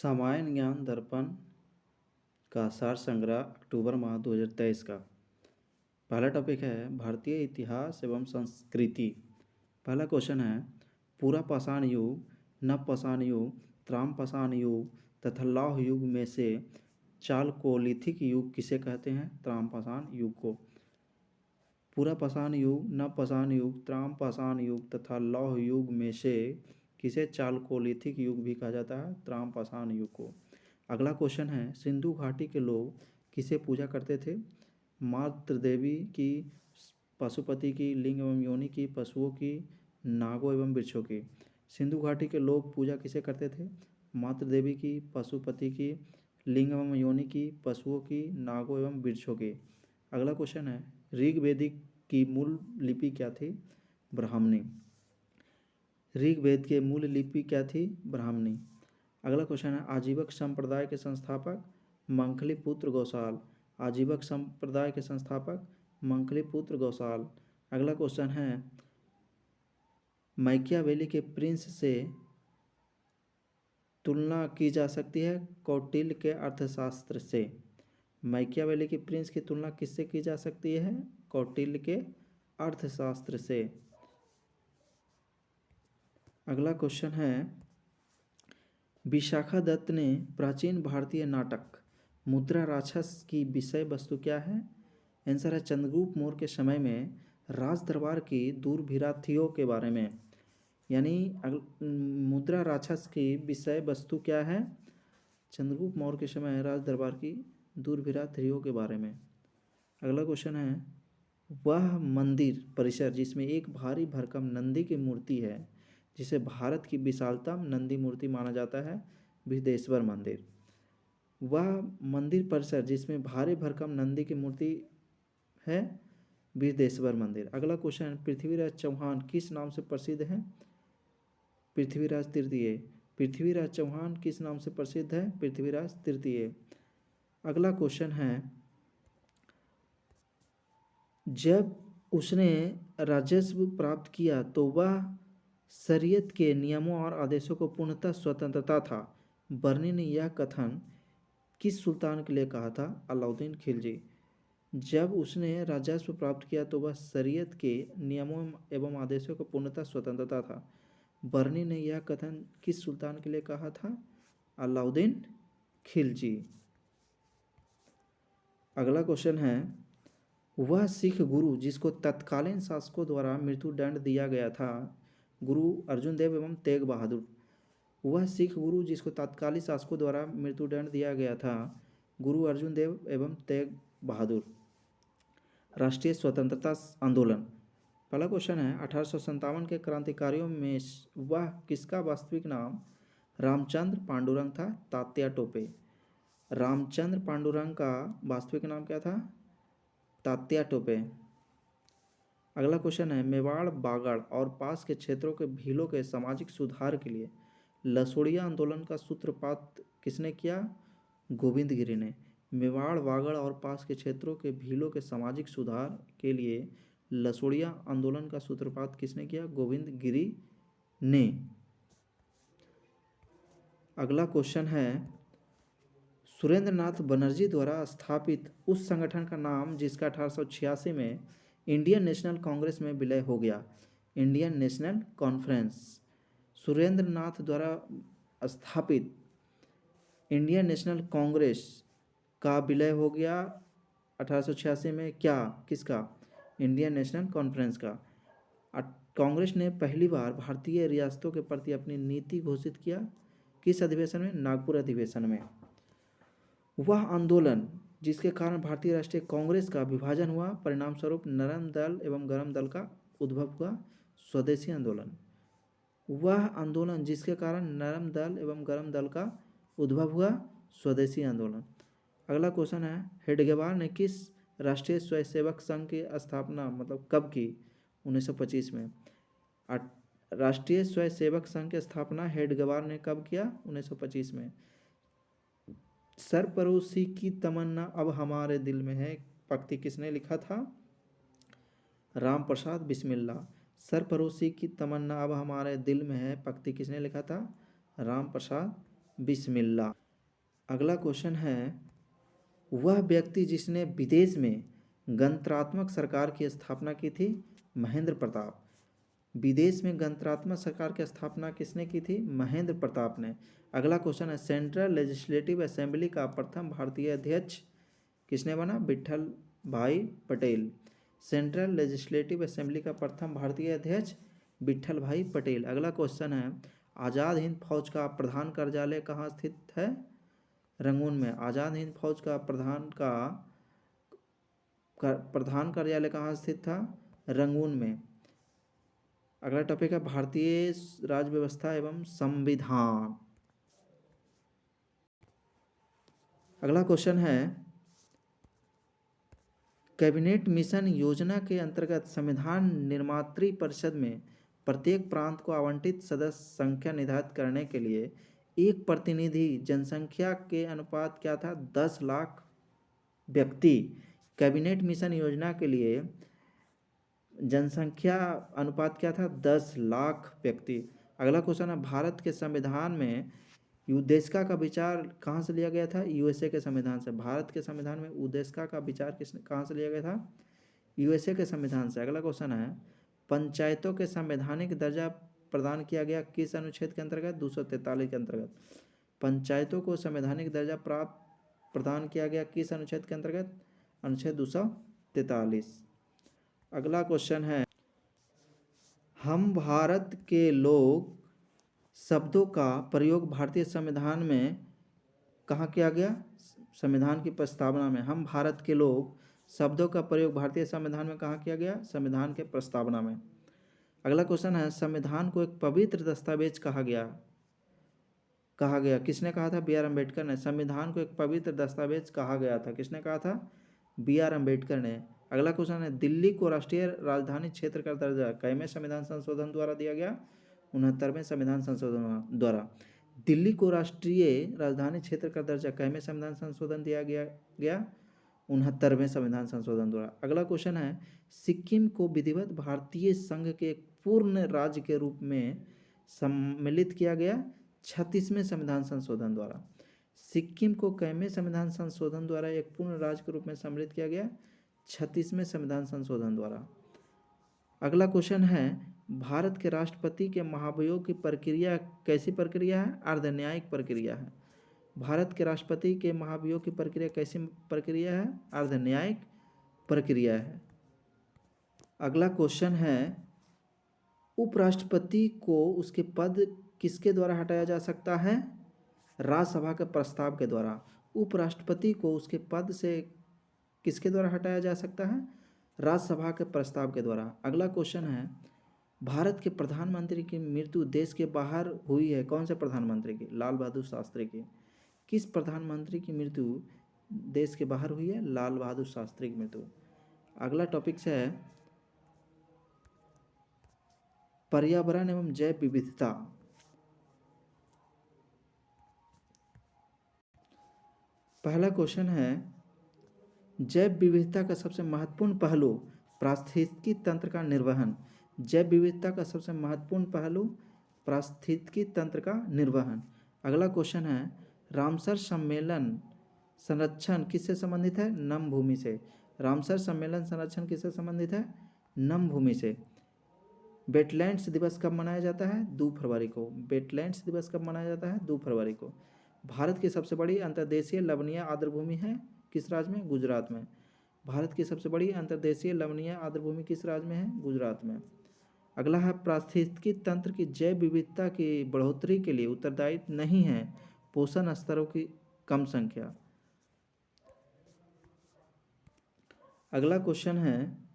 सामान्य ज्ञान दर्पण का सार संग्रह अक्टूबर माह 2023 का। पहला टॉपिक है भारतीय इतिहास एवं संस्कृति। पहला क्वेश्चन है पूरा पाषाण युग, नव पाषाण युग, त्राम पाषाण युग तथा लौह युग में से चालकोलिथिक युग किसे कहते हैं? त्राम पाषाण युग को। पूरा पाषाण युग, नव पाषाण युग, त्राम पाषाण युग तथा लौह युग में से किसे चालकोलिथिक युग भी कहा जाता है? त्राम पाषाण युग को। अगला क्वेश्चन है सिंधु घाटी के लोग किसे पूजा करते थे? मातृ देवी की, पशुपति की, लिंग एवं योनि की, पशुओं की, नागों एवं वृक्षों की। सिंधु घाटी के लोग पूजा किसे करते थे? मातृ देवी की, पशुपति की, लिंग एवं योनि की, पशुओं की, नागों एवं वृक्षों की। अगला क्वेश्चन है ऋग्वेदिक की मूल लिपि क्या थी? ब्राह्मणी। ऋग्वेद के मूल लिपि क्या थी? ब्राह्मणी। अगला क्वेश्चन है आजीवक संप्रदाय के संस्थापक मंखलीपुत्र गौसाल। आजीवक संप्रदाय के संस्थापक मंखलीपुत्र गौसाल। अगला क्वेश्चन है मैकियावेली के प्रिंस से तुलना की जा सकती है कौटिल्य के अर्थशास्त्र से। मैकियावेली के प्रिंस की तुलना किससे की जा सकती है? कौटिल्य के अर्थशास्त्र से। अगला क्वेश्चन है विशाखा दत्त ने प्राचीन भारतीय नाटक मुद्रा राक्षस की विषय वस्तु क्या है? आंसर है चंद्रगुप्त मौर्य के समय में राज दरबार की दूरभिराथियों के बारे में। यानी मुद्रा राक्षस की विषय वस्तु क्या है? चंद्रगुप्त मौर्य के समय राज दरबार की दूरभिराथियों के बारे में। अगला क्वेश्चन है वह मंदिर परिसर जिसमें एक भारी भरकम नंदी की मूर्ति है जिसे भारत की विशालतम नंदी मूर्ति माना जाता है? बृहदेश्वर मंदिर। वह मंदिर परिसर जिसमें भारी भरकम नंदी की मूर्ति है? बृहदेश्वर मंदिर। अगला क्वेश्चन पृथ्वीराज चौहान किस नाम से प्रसिद्ध है? पृथ्वीराज तृतीय। पृथ्वीराज चौहान किस नाम से प्रसिद्ध है? पृथ्वीराज तृतीय। अगला क्वेश्चन है जब उसने राजस्व प्राप्त किया तो वह शरीयत के नियमों और आदेशों को पूर्णतः स्वतंत्रता था। बर्नी ने यह कथन किस सुल्तान के लिए कहा था? अलाउद्दीन खिलजी। जब उसने राजस्व प्राप्त किया तो वह शरीयत के नियमों एवं आदेशों को पूर्णतः स्वतंत्रता था। बर्नी ने यह कथन किस सुल्तान के लिए कहा था? अलाउद्दीन खिलजी। अगला क्वेश्चन है वह सिख गुरु जिसको तत्कालीन शासकों द्वारा मृत्युदंड दिया गया था? गुरु अर्जुन देव एवं तेग बहादुर। वह सिख गुरु जिसको तत्कालीन शासकों द्वारा मृत्युदंड दिया गया था? गुरु अर्जुन देव एवं तेग बहादुर। राष्ट्रीय स्वतंत्रता आंदोलन। पहला क्वेश्चन है 1857 के क्रांतिकारियों में वह किसका वास्तविक नाम रामचंद्र पांडुरंग था? तात्या टोपे। रामचंद्र पांडुरंग का वास्तविक नाम क्या था? तात्या टोपे। अगला क्वेश्चन है मेवाड़, बागड़ और पास के क्षेत्रों के भीलों के सामाजिक सुधार के लिए लसोड़िया आंदोलन का सूत्रपात किसने किया? गोविंद गिरी ने। मेवाड़, बागड़ और पास के क्षेत्रों के भीलों के सामाजिक सुधार के लिए लसोड़िया आंदोलन का सूत्रपात किसने किया? गोविंद गिरी ने। अगला क्वेश्चन है सुरेंद्र नाथ बनर्जी द्वारा स्थापित उस संगठन का नाम जिसका 1886 में इंडियन नेशनल कांग्रेस में विलय हो गया? Indian national conference. Surendra Nath द्वारा स्थापित इंडियन नेशनल कांग्रेस का विलय हो गया 1886 में। क्या किसका? इंडियन नेशनल कॉन्फ्रेंस का। कांग्रेस ने पहली बार भारतीय रियासतों के प्रति अपनी नीति घोषित किया किस अधिवेशन में? नागपुर अधिवेशन में। वह आंदोलन जिसके कारण भारतीय राष्ट्रीय कांग्रेस का विभाजन हुआ परिणाम स्वरूप नरम दल एवं गरम दल का उद्भव हुआ? स्वदेशी आंदोलन। वह आंदोलन जिसके कारण नरम दल एवं गरम दल का उद्भव हुआ? स्वदेशी आंदोलन। अगला क्वेश्चन है हेडगेवार ने किस राष्ट्रीय स्वयंसेवक संघ की स्थापना मतलब कब की? 1925 में। राष्ट्रीय स्वयंसेवक संघ की स्थापना हेडगेवार ने कब किया? 1925 में। सरफरोशी की तमन्ना अब हमारे दिल में है पंक्ति किसने लिखा था? राम प्रसाद बिस्मिल्ला। सरफरोशी की तमन्ना अब हमारे दिल में है पंक्ति किसने लिखा था? राम प्रसाद बिस्मिल्लाह। अगला क्वेश्चन है, वह व्यक्ति जिसने विदेश में गणतंत्रात्मक सरकार की स्थापना की थी? महेंद्र प्रताप। विदेश में गणतंत्रात्मक सरकार की स्थापना किसने की थी? महेंद्र प्रताप ने। अगला क्वेश्चन है, सेंट्रल लेजिस्लेटिव असेंबली का प्रथम भारतीय अध्यक्ष किसने बना? विट्ठल भाई पटेल। सेंट्रल लेजिस्लेटिव असेंबली का प्रथम भारतीय अध्यक्ष विट्ठल भाई पटेल। अगला क्वेश्चन है, आज़ाद हिंद फौज का प्रधान कार्यालय कहाँ स्थित है? रंगून में। आज़ाद हिंद फौज का प्रधान कार्यालय कहाँ स्थित था? रंगून में। अगला टॉपिक है, भारतीय राज्य व्यवस्था एवं संविधान। अगला क्वेश्चन है, कैबिनेट मिशन योजना के अंतर्गत संविधान निर्मात्री परिषद में प्रत्येक प्रांत को आवंटित सदस्य संख्या निर्धारित करने के लिए एक प्रतिनिधि जनसंख्या के अनुपात क्या था? 10 लाख व्यक्ति। कैबिनेट मिशन योजना के लिए जनसंख्या अनुपात क्या था? 10 लाख व्यक्ति। अगला क्वेश्चन है, भारत के संविधान में उद्देशिका का विचार कहाँ से लिया गया था? यूएसए के संविधान से। भारत के संविधान में उद्देशिका का विचार कहाँ से लिया गया था? यूएसए के संविधान से। अगला क्वेश्चन है, पंचायतों के संवैधानिक दर्जा प्रदान किया गया किस अनुच्छेद के अंतर्गत? 243 के अंतर्गत। पंचायतों को संवैधानिक दर्जा प्रदान किया गया किस अनुच्छेद के अंतर्गत? अनुच्छेद 243। अगला क्वेश्चन है, हम भारत के लोग शब्दों का प्रयोग भारतीय संविधान में कहाँ किया गया? संविधान की प्रस्तावना में। हम भारत के लोग शब्दों का प्रयोग भारतीय संविधान में कहाँ किया गया? संविधान के प्रस्तावना में। अगला क्वेश्चन है, संविधान को एक पवित्र दस्तावेज कहा गया? किसने कहा था? बी.आर. अम्बेडकर ने। संविधान को एक पवित्र दस्तावेज कहा गया था, किसने कहा था? बी.आर. अम्बेडकर ने। अगला क्वेश्चन है, दिल्ली को राष्ट्रीय राजधानी क्षेत्र का दर्जा कईवें संविधान संशोधन द्वारा दिया गया? 69वें संविधान संशोधन द्वारा। दिल्ली को राष्ट्रीय राजधानी क्षेत्र का दर्जा कईवें संविधान संशोधन दिया गया? 69वें संविधान संशोधन द्वारा। अगला क्वेश्चन है, सिक्किम को विधिवत भारतीय संघ के एक पूर्ण राज्य के रूप में सम्मिलित किया गया? 36वें संविधान संशोधन द्वारा। सिक्किम को कईवें संविधान संशोधन द्वारा एक पूर्ण राज्य के रूप में सम्मिलित किया गया? 36वें संविधान संशोधन द्वारा। अगला क्वेश्चन है, भारत के राष्ट्रपति के महाभियोग की प्रक्रिया कैसी प्रक्रिया है? अर्धन्यायिक प्रक्रिया है। भारत के राष्ट्रपति के महाभियोग की प्रक्रिया कैसी प्रक्रिया है? अर्धन्यायिक प्रक्रिया है। अगला क्वेश्चन है, उपराष्ट्रपति को उसके पद किसके द्वारा हटाया जा सकता है? राज्यसभा के प्रस्ताव के द्वारा। उपराष्ट्रपति को उसके पद से किसके द्वारा हटाया जा सकता है? राज्यसभा के प्रस्ताव के द्वारा। अगला क्वेश्चन है, भारत के प्रधानमंत्री की मृत्यु देश के बाहर हुई है? कौन से प्रधानमंत्री की? लाल बहादुर शास्त्री की। किस प्रधानमंत्री की मृत्यु देश के बाहर हुई है? लाल बहादुर शास्त्री की मृत्यु। अगला टॉपिक है, पर्यावरण एवं जैव विविधता। पहला क्वेश्चन है, जैव विविधता का सबसे महत्वपूर्ण पहलू पारिस्थितिकी तंत्र का निर्वहन। जैव विविधता का सबसे महत्वपूर्ण पहलू पारिस्थितिकी तंत्र का निर्वहन। अगला क्वेश्चन है, रामसर सम्मेलन संरक्षण किससे संबंधित है? नम भूमि से। रामसर सम्मेलन संरक्षण किससे संबंधित है? नम भूमि से। वेटलैंड्स दिवस कब मनाया जाता है? 2 फरवरी को। वेटलैंड्स दिवस कब मनाया जाता है? 2 फरवरी को। भारत की सबसे बड़ी अंतर्देशीय लवणीय आर्द्रभूमि है किस राज्य में? गुजरात में। भारत की सबसे बड़ी अंतर्देशीय लवणीय आर्द्रभूमि किस राज्य में है? गुजरात में। अगला है, पारिस्थितिकी तंत्र की जैव विविधता की बढ़ोतरी के लिए उत्तरदायी नहीं है पोषण स्तरों की कम संख्या। अगला क्वेश्चन है,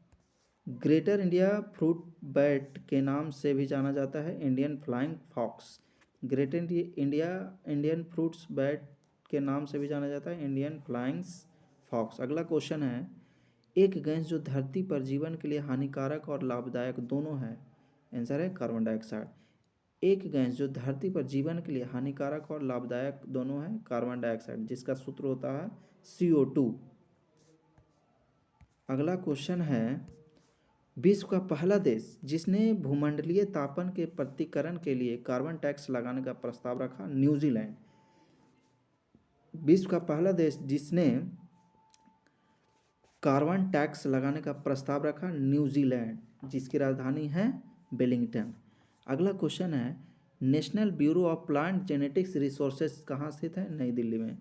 ग्रेटर इंडिया फ्रूट बैट के नाम से भी जाना जाता है Indian flying fox. Greater Indian fruits bat के नाम से भी जाना जाता है इंडियन फ्लाइंग फॉक्स। अगला क्वेश्चन है, एक गैस जो धरती पर जीवन के लिए हानिकारक और लाभदायक दोनों है? आंसर है कार्बन डाइऑक्साइड। एक गैस जो धरती पर जीवन के लिए हानिकारक और लाभदायक दोनों है? कार्बन डाइऑक्साइड, जिसका सूत्र होता है CO2। अगला क्वेश्चन है, विश्व का पहला देश जिसने भूमंडलीय तापन के प्रतिकरण के लिए कार्बन टैक्स लगाने का प्रस्ताव रखा? न्यूजीलैंड। विश्व का पहला देश जिसने कार्बन टैक्स लगाने का प्रस्ताव रखा, न्यूजीलैंड, जिसकी राजधानी है वेलिंगटन। अगला क्वेश्चन है, national bureau of plant genetics resources कहाँ स्थित है? नई दिल्ली में।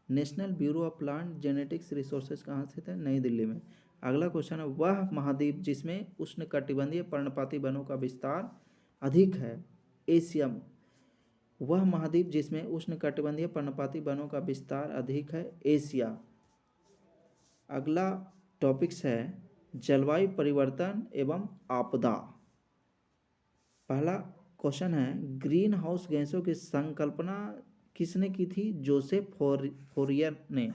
National bureau of plant genetics resources कहाँ स्थित है? नई दिल्ली में। अगला क्वेश्चन है, वह महाद्वीप जिसमें उष्णकटिबंधीय पर्णपाती वनों का विस्तार अधिक है? एशिया। वह महाद्वीप जिसमें उष्णकटिबंधीय पर्णपाती वनों का विस्तार अधिक है? एशिया। अगला टॉपिक्स है जलवायु परिवर्तन एवं आपदा। पहला क्वेश्चन है, ग्रीन हाउस गैसों की संकल्पना किसने की थी? जोसेफ फोरियर ने।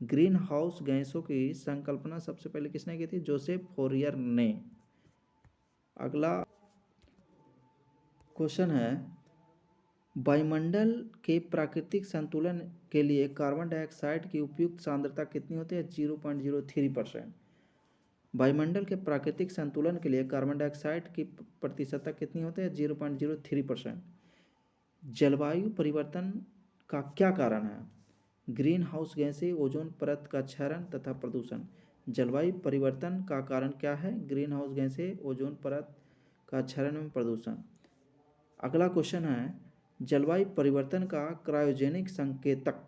ग्रीन हाउस गैसों की संकल्पना सबसे पहले किसने की थी? जोसेफ फोरियर ने। अगला क्वेश्चन है, वायुमंडल के प्राकृतिक संतुलन के लिए कार्बन डाइऑक्साइड की उपयुक्त सांद्रता कितनी होती है? 0.03%। वायुमंडल के प्राकृतिक संतुलन के लिए कार्बन डाइऑक्साइड की प्रतिशतता कितनी होती है? 0.03%। जलवायु परिवर्तन का क्या कारण है? ग्रीन हाउस गैसें, ओजोन परत का क्षरण तथा प्रदूषण। जलवायु परिवर्तन का कारण क्या है? ग्रीन हाउस गैसें, ओजोन परत का क्षरण एवं प्रदूषण। अगला क्वेश्चन है, जलवायु परिवर्तन का क्रायोजेनिक संकेतक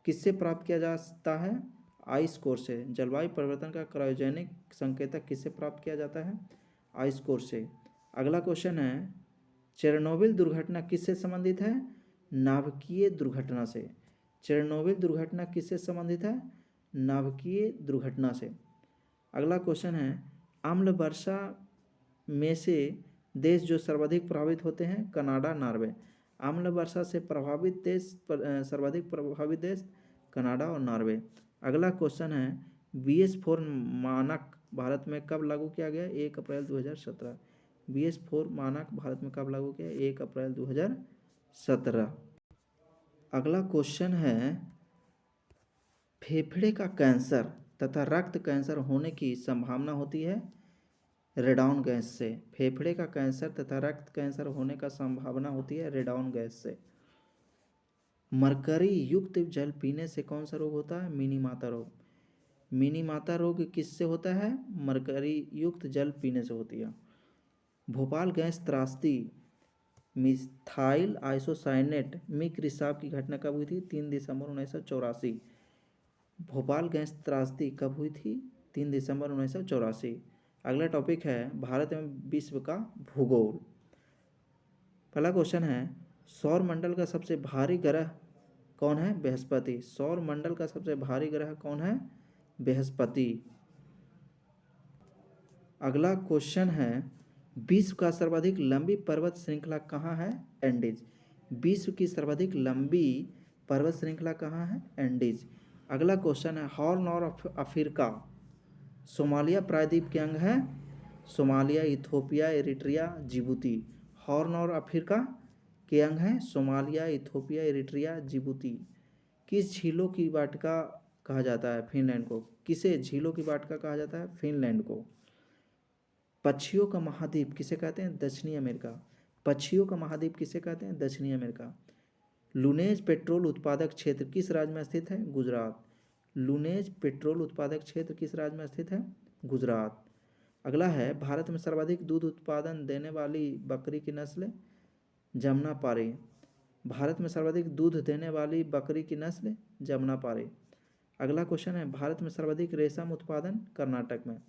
किससे प्राप्त किया जाता है? आइस कोर से। जलवायु परिवर्तन का क्रायोजेनिक संकेतक किससे प्राप्त किया जाता है? आइस कोर से। अगला क्वेश्चन है, चेरनोबिल दुर्घटना किससे संबंधित है? नाभिकीय दुर्घटना से। चेरनोबिल दुर्घटना किससे संबंधित है? नाभिकीय दुर्घटना से। अगला क्वेश्चन है, अम्ल वर्षा में से देश जो सर्वाधिक प्रभावित होते हैं? Canada, Norway. अम्ल वर्षा से प्रभावित देश, सर्वाधिक प्रभावित देश कनाडा और नॉर्वे। अगला क्वेश्चन है, BS4 मानक भारत में कब लागू किया गया? 1 अप्रैल 2017। BS4 मानक भारत में कब लागू किया? 1 अप्रैल 2017। अगला क्वेश्चन है, फेफड़े का कैंसर तथा रक्त कैंसर होने की संभावना होती है रेडॉन गैस से। फेफड़े का कैंसर तथा रक्त कैंसर होने का संभावना होती है रेडॉन गैस से। मरकरी युक्त जल पीने से कौन सा रोग होता है? मिनीमाता रोग। मिनीमाता रोग किससे होता है? मरकरी युक्त जल पीने से होती है। भोपाल गैस त्रासदी मिथाइल आइसोसाइनेट मिक रिसाव की घटना कब हुई थी? 3 दिसंबर 1984। भोपाल गैस त्रासदी कब हुई थी? 3 दिसंबर 1984। अगला टॉपिक है, भारत एवं विश्व का भूगोल। पहला क्वेश्चन है, सौर मंडल का सबसे भारी ग्रह कौन है? बृहस्पति। सौर मंडल का सबसे भारी ग्रह कौन है? बृहस्पति। अगला क्वेश्चन है, विश्व का सर्वाधिक लंबी पर्वत श्रृंखला कहाँ है? एंडीज। विश्व की सर्वाधिक लंबी पर्वत श्रृंखला कहाँ है? एंडीज। अगला क्वेश्चन है, हॉर्न ऑफ अफ्रीका सोमालिया प्रायद्वीप के अंग है? Somalia, Ethiopia, Eritrea, Djibouti. Horn और अफ्रीका के अंग हैं सोमालिया, इथोपिया, इरिट्रिया, जिबूती। किस झीलों की वाटिका कहा जाता है? फिनलैंड को। किसे झीलों की वाटिका कहा जाता है? फिनलैंड को। पक्षियों का महाद्वीप किसे कहते हैं? दक्षिणी अमेरिका। पक्षियों का महाद्वीप किसे कहते हैं? दक्षिणी अमेरिका। लुनेज पेट्रोल उत्पादक क्षेत्र किस राज्य में स्थित है? गुजरात। लुनेज पेट्रोल उत्पादक क्षेत्र किस राज्य में स्थित है? गुजरात। अगला है, भारत में सर्वाधिक दूध उत्पादन देने वाली बकरी की नस्ल? जमुनापारी। भारत में सर्वाधिक दूध देने वाली बकरी की नस्ल? जमुनापारी। अगला क्वेश्चन है, भारत में सर्वाधिक रेशम उत्पादन? कर्नाटक में।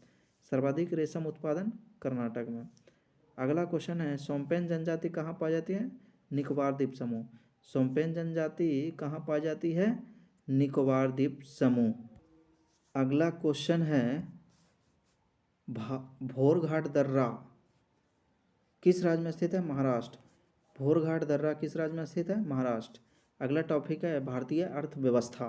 सर्वाधिक रेशम उत्पादन कर्नाटक में। अगला क्वेश्चन है, सोम्पेन जनजाति कहाँ पाई जाती है? निकोबार द्वीप समूह। सोम्पेन जनजाति कहाँ पाई जाती है? निकोबार द्वीप समूह। अगला क्वेश्चन है, भोरघाट दर्रा किस राज्य में स्थित है? महाराष्ट्र। भोरघाट दर्रा किस राज्य में स्थित है? महाराष्ट्र। अगला टॉपिक है, भारतीय अर्थव्यवस्था।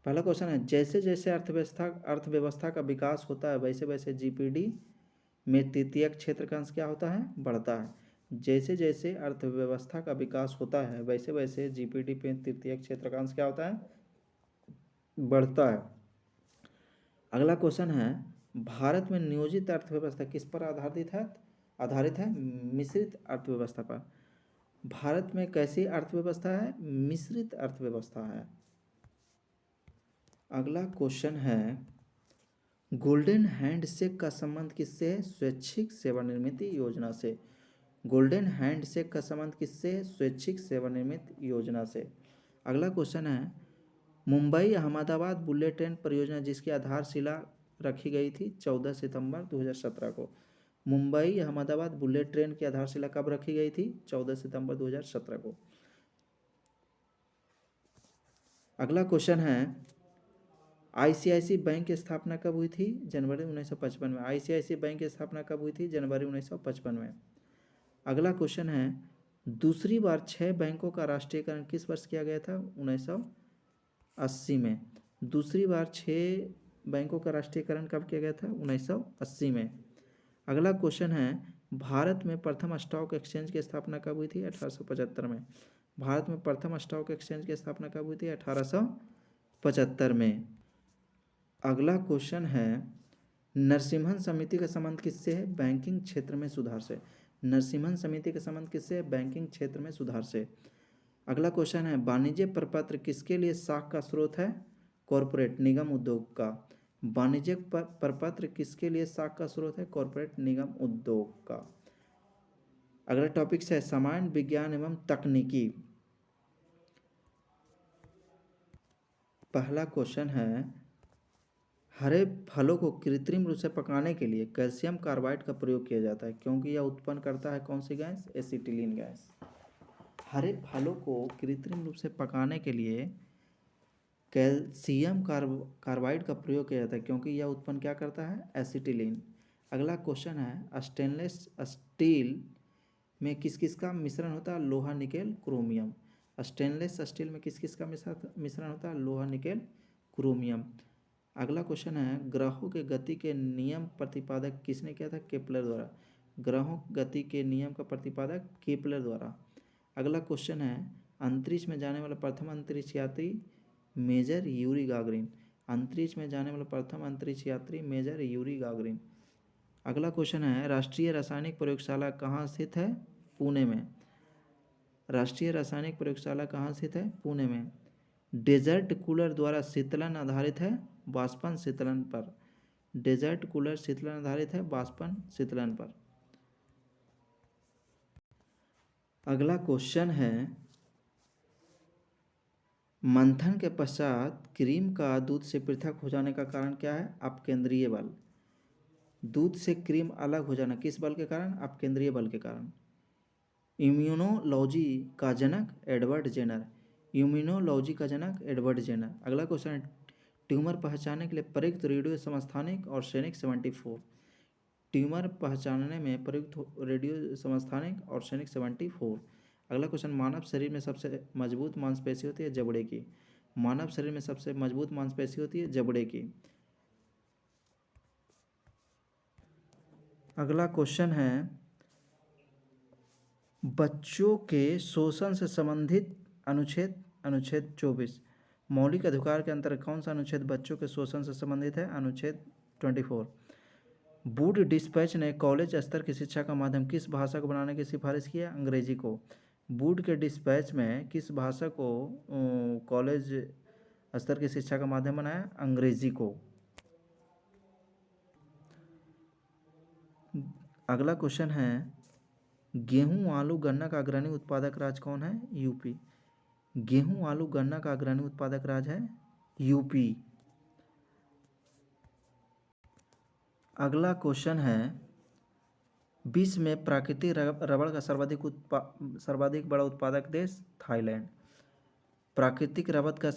पहला क्वेश्चन है, जैसे जैसे अर्थव्यवस्था का विकास होता है वैसे वैसे GPD में तृतीयक क्षेत्र का अंश क्या होता है? बढ़ता है। जैसे जैसे अर्थव्यवस्था का विकास होता है वैसे वैसे GPD पे तृतीयक क्षेत्र का अंश क्या होता है? बढ़ता है। अगला क्वेश्चन है, भारत में नियोजित अर्थव्यवस्था किस पर आधारित है? मिश्रित अर्थव्यवस्था पर। भारत में कैसी अर्थव्यवस्था है? मिश्रित अर्थव्यवस्था है। अगला क्वेश्चन है, गोल्डन हैंडशेक का संबंध किससे है? स्वैच्छिक सेवानिवृत्ति योजना से। गोल्डन हैंडशेक का संबंध किससे है? स्वैच्छिक सेवानिवृत्ति योजना से। अगला क्वेश्चन है, मुंबई अहमदाबाद बुलेट ट्रेन परियोजना जिसकी आधारशिला रखी गई थी 14 सितंबर 2017 को। मुंबई अहमदाबाद बुलेट ट्रेन की आधारशिला कब रखी गई थी? 14 सितंबर 2017 को। अगला क्वेश्चन है, आईसीआईसी बैंक की स्थापना कब हुई थी? जनवरी 1955 में। आईसीआईसी बैंक की स्थापना कब हुई थी? जनवरी 1955 में। अगला क्वेश्चन है, दूसरी बार 6 बैंकों का राष्ट्रीयकरण किस वर्ष किया गया था? 1980 में। दूसरी बार 6 बैंकों का राष्ट्रीयकरण कब किया गया था? 1980 में। अगला क्वेश्चन है, भारत में प्रथम स्टॉक एक्सचेंज की स्थापना कब हुई थी? 1875 में। भारत में प्रथम स्टॉक एक्सचेंज की स्थापना कब हुई थी? 1875 में। अगला क्वेश्चन है, नरसिम्हन समिति का संबंध किससे है? बैंकिंग क्षेत्र में सुधार से। नरसिम्हन समिति का संबंध किससे है? बैंकिंग क्षेत्र में सुधार से। अगला क्वेश्चन है, वाणिज्य प्रपत्र किसके लिए साख का स्रोत है? कॉरपोरेट निगम उद्योग का। वाणिज्यिक प्रपत्र किसके लिए साख का स्रोत है? कॉरपोरेट निगम उद्योग का। अगला टॉपिक है, सामान्य विज्ञान एवं तकनीकी। पहला क्वेश्चन है, हरे फलों को कृत्रिम रूप से पकाने के लिए कैल्शियम कार्बाइड का प्रयोग किया जाता है क्योंकि यह उत्पन्न करता है कौन सी गैस? Acetylene gas. हरे फलों को कृत्रिम रूप से पकाने के लिए कैल्शियम कार्बाइड का प्रयोग किया जाता है क्योंकि यह उत्पन्न क्या करता है? एसिटिलीन। अगला क्वेश्चन है, स्टेनलेस स्टील में किस किस का मिश्रण होता है? लोहा निकेल क्रोमियम। स्टेनलेस स्टील में किस किस का मिश्रण होता है? लोहा निकेल क्रोमियम। अगला क्वेश्चन है, ग्रहों के गति के नियम प्रतिपादक किसने किया था? केपलर द्वारा। ग्रहों गति के नियम का प्रतिपादक केपलर द्वारा। अगला क्वेश्चन है, अंतरिक्ष में जाने वाला प्रथम अंतरिक्ष यात्री मेजर यूरी गागरिन। अंतरिक्ष में जाने वाला प्रथम अंतरिक्ष यात्री मेजर यूरी गागरिन। अगला क्वेश्चन है, राष्ट्रीय रासायनिक प्रयोगशाला कहाँ स्थित है? पुणे में। राष्ट्रीय रासायनिक प्रयोगशाला कहाँ स्थित है? पुणे में। डेजर्ट कूलर द्वारा शीतलन आधारित है वाष्पन शीतलन पर। डेजर्ट कूलर शीतलन आधारित है वाष्पन शीतलन पर। अगला क्वेश्चन है, मंथन के पश्चात क्रीम का दूध से पृथक हो जाने का कारण क्या है? अपकेंद्रीय बल। दूध से क्रीम अलग हो जाना किस बल के कारण? अपकेंद्रीय बल के कारण। इम्यूनोलॉजी का जनक एडवर्ड जेनर। इम्यूनोलॉजी का जनक एडवर्ड जेनर। अगला क्वेश्चन है, ट्यूमर पहचानने के लिए प्रयुक्त रेडियो समस्थानिक और सैनिक 74। ट्यूमर पहचानने में प्रयुक्त रेडियो समस्थानिक और सैनिक 74। अगला क्वेश्चन, मानव शरीर में सबसे मजबूत मांसपेशी होती है जबड़े की। मानव शरीर में सबसे मजबूत मांसपेशी होती है जबड़े की। अगला क्वेश्चन है, बच्चों के शोषण से संबंधित अनुच्छेद। अनुच्छेद 24। मौलिक अधिकार के अंतर्गत कौन सा अनुच्छेद बच्चों के शोषण से संबंधित है? अनुच्छेद 24। वुड डिस्पैच ने कॉलेज स्तर की शिक्षा का माध्यम किस भाषा को बनाने की सिफारिश की है? अंग्रेजी को। वुड के डिस्पैच में किस भाषा को कॉलेज स्तर की शिक्षा का माध्यम बनाया? अंग्रेजी को। अगला क्वेश्चन है, गेहूं आलू गन्ना का अग्रणी उत्पादक राज्य कौन है? यूपी। गेहूं आलू गन्ना का अग्रणी उत्पादक राज्य है यूपी। अगला क्वेश्चन है, विश्व में प्राकृतिक रबड़ का सर्वाधिक बड़ा उत्पादक देश? थाईलैंड। प्राकृतिक रबड़ का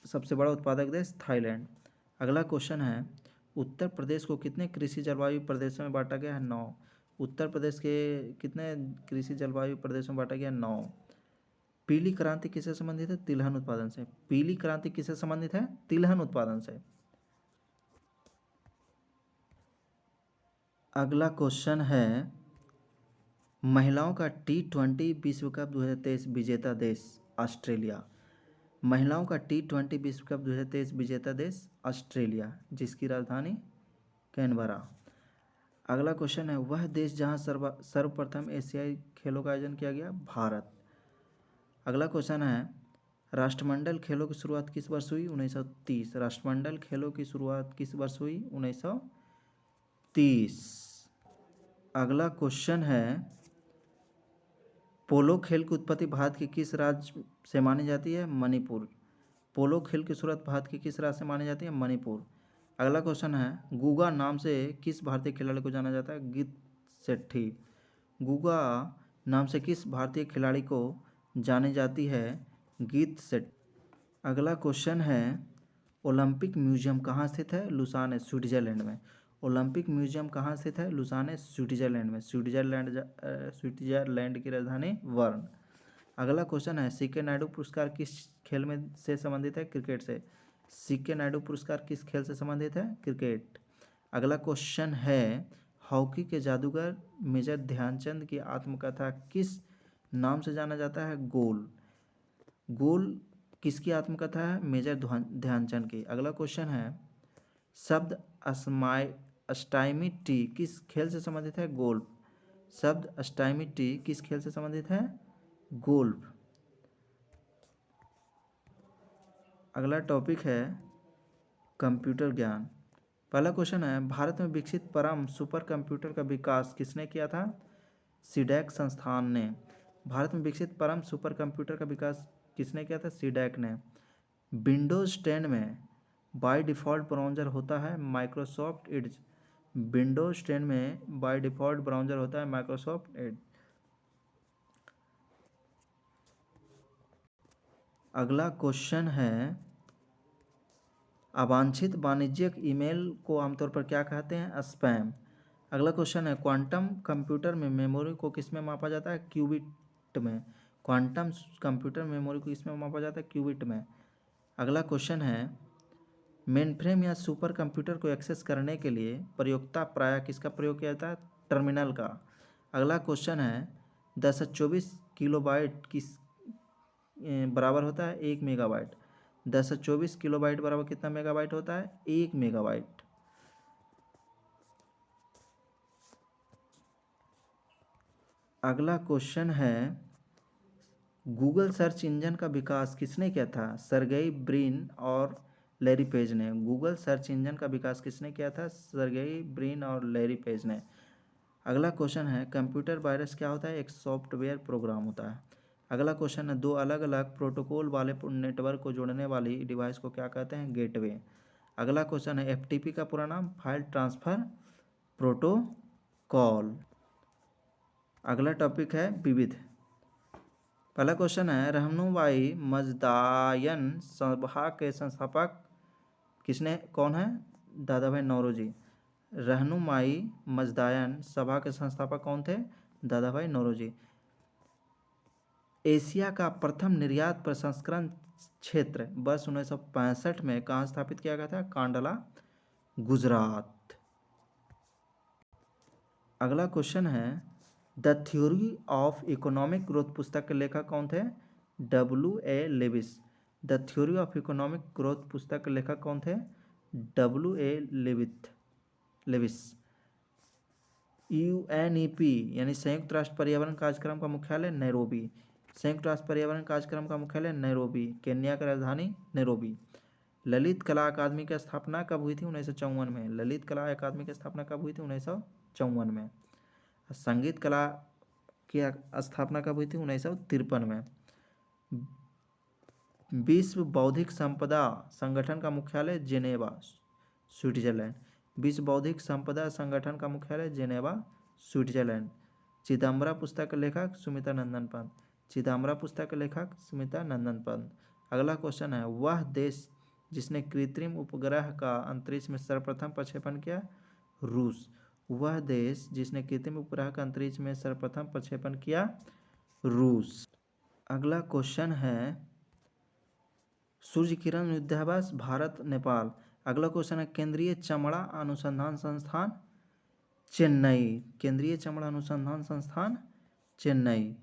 सबसे बड़ा उत्पादक देश? थाईलैंड। अगला क्वेश्चन है, उत्तर प्रदेश को कितने कृषि जलवायु प्रदेशों में बांटा गया है? 9। उत्तर प्रदेश के कितने कृषि जलवायु प्रदेशों में बांटा गया? 9। पीली क्रांति किससे संबंधित है? तिलहन उत्पादन से। पीली क्रांति किससे संबंधित है? तिलहन उत्पादन से। अगला क्वेश्चन है, महिलाओं का T20 विश्व कप 2023 विजेता देश? ऑस्ट्रेलिया। महिलाओं का T20 विश्व कप 2023 विजेता देश? ऑस्ट्रेलिया, जिसकी राजधानी कैनबरा। अगला क्वेश्चन है, वह देश जहां सर्वप्रथम एशियाई खेलों का आयोजन किया गया? भारत। अगला क्वेश्चन है, राष्ट्रमंडल खेलों की शुरुआत किस वर्ष हुई? 1930। राष्ट्रमंडल खेलों की शुरुआत किस वर्ष हुई? 1930। अगला क्वेश्चन है, पोलो खेल की उत्पत्ति भारत के किस राज्य से मानी जाती है? मणिपुर। पोलो खेल की शुरुआत भारत के किस राज्य से मानी जाती है? मणिपुर। अगला क्वेश्चन है, गुगा नाम से किस भारतीय खिलाड़ी को जाना जाता है? गीत सेठी। गुगा नाम से किस भारतीय खिलाड़ी को जानी जाती है? गीत सेठी। अगला क्वेश्चन है, ओलंपिक म्यूजियम कहाँ स्थित है? लुसाने, स्विट्जरलैंड में। ओलंपिक म्यूजियम कहाँ स्थित है? लुसाने, स्विट्जरलैंड में। स्विट्जरलैंड की राजधानी बर्न। अगला क्वेश्चन है, सीके नायडू पुरस्कार किस खेल में से संबंधित है? क्रिकेट से। सीके नायडू पुरस्कार किस खेल से संबंधित है? क्रिकेट। अगला क्वेश्चन है, हॉकी के जादूगर मेजर ध्यानचंद की आत्मकथा किस नाम से जाना जाता है? गोल। गोल किसकी आत्मकथा है? मेजर ध्यानचंद की। अगला क्वेश्चन है, शब्द अस्टाइमी टी किस खेल से संबंधित है? गोल्फ। शब्द अस्टाइमी टी किस खेल से संबंधित है? गोल्फ। अगला टॉपिक है कंप्यूटर ज्ञान। पहला क्वेश्चन है, भारत में विकसित परम सुपर कंप्यूटर का विकास किसने किया था? सीडैक संस्थान ने। भारत में विकसित परम सुपर कंप्यूटर का विकास किसने किया था? सीडैक ने। विंडोज 10 में बाय डिफ़ॉल्ट ब्राउज़र होता है माइक्रोसॉफ्ट एड्ज। विंडोज 10 में बाय डिफ़ॉल्ट ब्राउज़र होता है माइक्रोसॉफ्ट एड्ज। अगला क्वेश्चन है, अवांछित वाणिज्यिक ईमेल को आमतौर पर क्या कहते हैं? स्पैम। अगला क्वेश्चन है, क्वांटम कंप्यूटर में मेमोरी को किस में मापा जाता है? क्यूबिट में। क्वांटम कंप्यूटर मेमोरी को किस में मापा जाता है? क्यूबिट में। अगला क्वेश्चन है, मेनफ्रेम या सुपर कंप्यूटर को एक्सेस करने के लिए प्रयोक्ता प्रायः किसका प्रयोग किया जाता है? टर्मिनल का। अगला क्वेश्चन है, 1024 किलोबाइट किस बराबर होता है? 1 मेगाबाइट। 1024 किलोबाइट बराबर कितना मेगाबाइट होता है? 1 मेगाबाइट। अगला क्वेश्चन है, गूगल सर्च इंजन का विकास किसने किया था? सर्गेई ब्रिन और लैरी पेज ने। गूगल सर्च इंजन का विकास किसने किया था? सर्गेई ब्रिन और लैरी पेज ने। अगला क्वेश्चन है, कंप्यूटर वायरस क्या होता है? एक सॉफ्टवेयर प्रोग्राम होता है। अगला क्वेश्चन है, दो अलग अलग प्रोटोकॉल वाले नेटवर्क को जोड़ने वाली डिवाइस को क्या कहते हैं? गेटवे। अगला क्वेश्चन है, एफटीपी का पूरा नाम? File transfer protocol. अगला टॉपिक है विविध। पहला क्वेश्चन है, रहनुमाई मजदायन सभा के संस्थापक कौन है? दादा भाई नौरोजी। रहनुमाई मजदायन सभा के संस्थापक कौन थे? दादा भाई नौरोजी। एशिया का प्रथम निर्यात प्रसंस्करण क्षेत्र वर्ष 1965 में कहाँ स्थापित किया गया था? कांडला, गुजरात। अगला क्वेश्चन है, the theory of economic growth पुस्तक के लेखक कौन थे? W.A. Lewis. The theory of economic growth पुस्तक के लेखक कौन थे? W.A. लेविस। UNEP यानी संयुक्त राष्ट्र पर्यावरण कार्यक्रम का मुख्यालय नैरोबी। संयुक्त राष्ट्र पर्यावरण कार्यक्रम का मुख्यालय नैरोबी। केन्या की राजधानी नैरोबी। ललित कला अकादमी की स्थापना कब हुई थी? 1954 में। ललित कला अकादमी की स्थापना कब हुई थी? 1954 में। संगीत कला की स्थापना कब हुई थी? 1953 में। विश्व बौद्धिक संपदा संगठन का मुख्यालय जेनेवा, स्विट्जरलैंड। विश्व बौद्धिक संपदा संगठन का मुख्यालय जेनेवा, स्विट्जरलैंड। चिदम्बरा पुस्तक के लेखक सुमिता नंदन पंत। चिदम्बरा पुस्तक के लेखक सुमिता नंदन पंत। अगला क्वेश्चन है, वह देश जिसने कृत्रिम उपग्रह का अंतरिक्ष में सर्वप्रथम प्रक्षेपण किया? रूस। वह देश जिसने कृत्रिम उपग्रह का अंतरिक्ष में सर्वप्रथम प्रक्षेपण किया? रूस। अगला क्वेश्चन है, सूर्य किरण युद्धाभ्यास भारत नेपाल। अगला क्वेश्चन है, केंद्रीय चमड़ा अनुसंधान संस्थान चेन्नई। केंद्रीय चमड़ा अनुसंधान संस्थान चेन्नई।